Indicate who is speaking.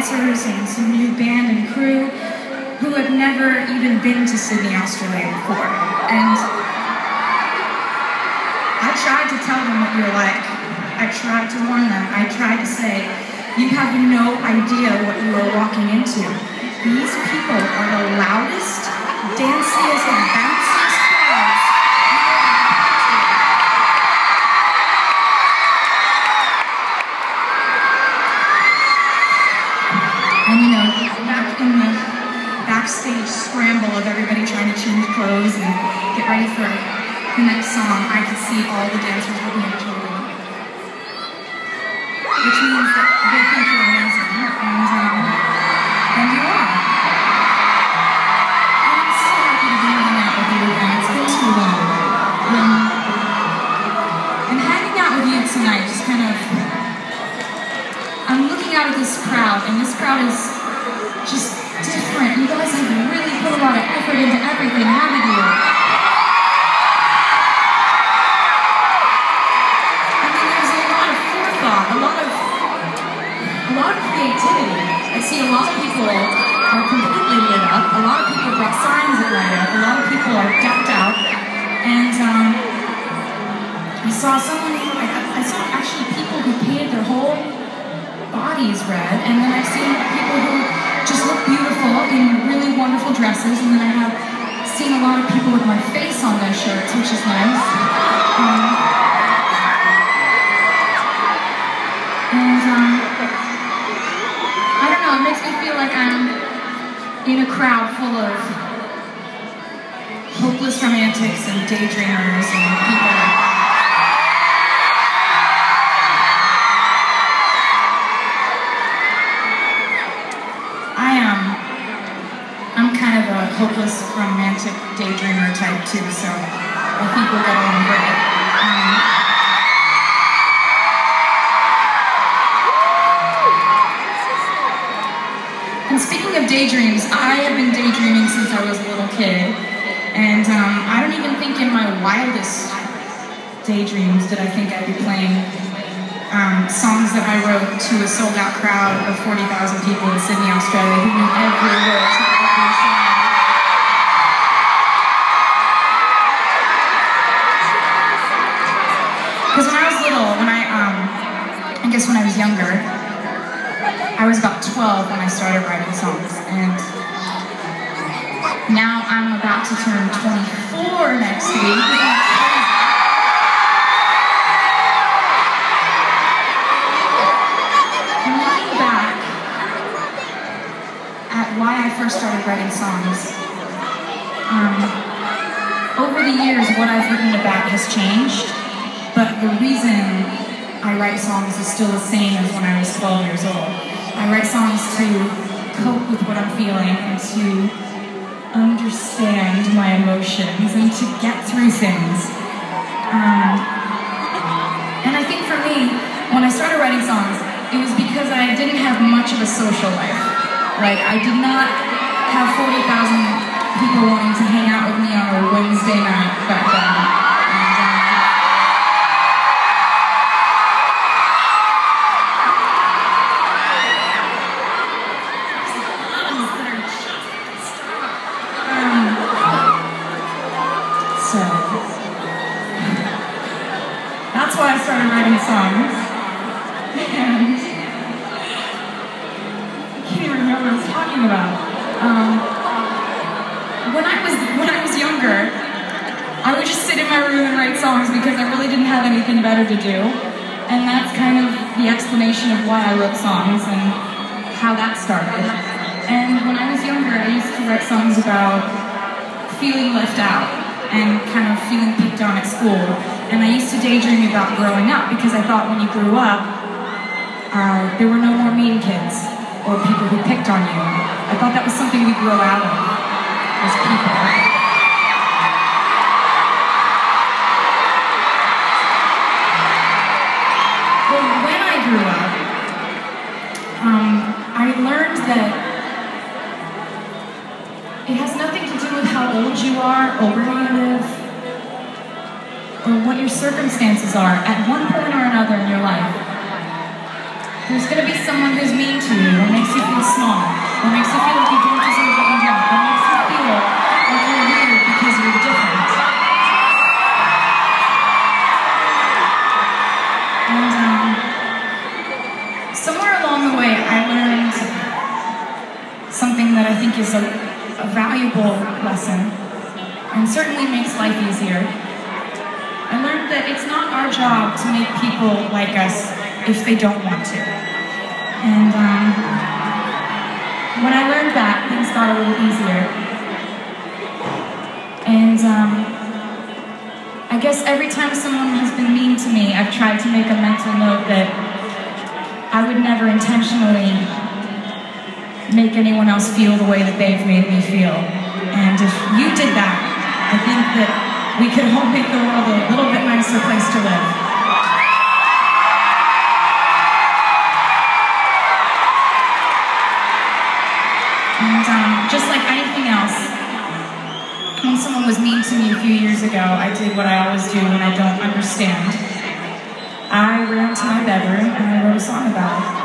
Speaker 1: dancers and some new band and crew who have never even been to Sydney, Australia before. And I tried to tell them what you're like. I tried to warn them. I tried to say, you have no idea what you are walking into. These people are the loudest, danciest, and bounciest crowds. And you know, back in the backstage scramble of everybody trying to change clothes and get ready for the next song, I could see all the dancers looking at each other. Which means that they think you're amazing, and you are. And I'm so happy to be hanging out with you, and it's been too long. And hanging out with you tonight, just kind of, I'm looking out at this crowd, and this crowd is just different. You guys have really put a lot of effort into everything, haven't you? I see a lot of people are completely lit up. A lot of people brought signs that light up. A lot of people are decked out. And I saw actually people who painted their whole bodies red. And then I've seen people who just look beautiful in really wonderful dresses. And then I have seen a lot of people with my face on their shirts, which is nice. It makes me feel like I'm in a crowd full of hopeless romantics and daydreamers and people like that. I'm kind of a hopeless romantic daydreamer type too, so I think we'll get along great. And speaking of daydreams, I have been daydreaming since I was a little kid, and I don't even think in my wildest daydreams did I think I'd be playing songs that I wrote to a sold-out crowd of 40,000 people in Sydney, Australia, who knew every word to every song. Because when I was little, I guess when I was younger, I was about 12 when I started writing songs, and now I'm about to turn 24 next week. And looking back at why I first started writing songs, over the years what I've written about has changed, but the reason I write songs is still the same as when I was 12 years old. I write songs to cope with what I'm feeling and to understand my emotions and to get through things. And I think for me, when I started writing songs, it was because I didn't have much of a social life. Like, I did not have 40,000 people wanting to hang out with me on a Wednesday night back then. That's why I started writing songs, and I can't even remember what I was talking about. When I was younger, I would just sit in my room and write songs because I really didn't have anything better to do, and that's kind of the explanation of why I wrote songs and how that started. And when I was younger, I used to write songs about feeling left out and kind of feeling picked on at school. And I used to daydream about growing up because I thought when you grew up, there were no more mean kids or people who picked on you. I thought that was something we grow out of as people. Well, when I grew up, I learned that it has nothing to do with how old you are or where you live, or what your circumstances are at one point or another in your life. There's gonna be someone who's mean to you, that makes you feel small, that makes you feel like you don't deserve what you want, that makes you feel like you're weird because you're different. And somewhere along the way, I learned something that I think is a valuable lesson, and certainly makes life easier. I learned that it's not our job to make people like us if they don't want to. And when I learned that, things got a little easier. And I guess every time someone has been mean to me, I've tried to make a mental note that I would never intentionally make anyone else feel the way that they've made me feel. And if you did that, I think that we could all make the world a little bit nicer place to live. And just like anything else, when someone was mean to me a few years ago, I did what I always do when I don't understand. I ran to my bedroom and I wrote a song about it.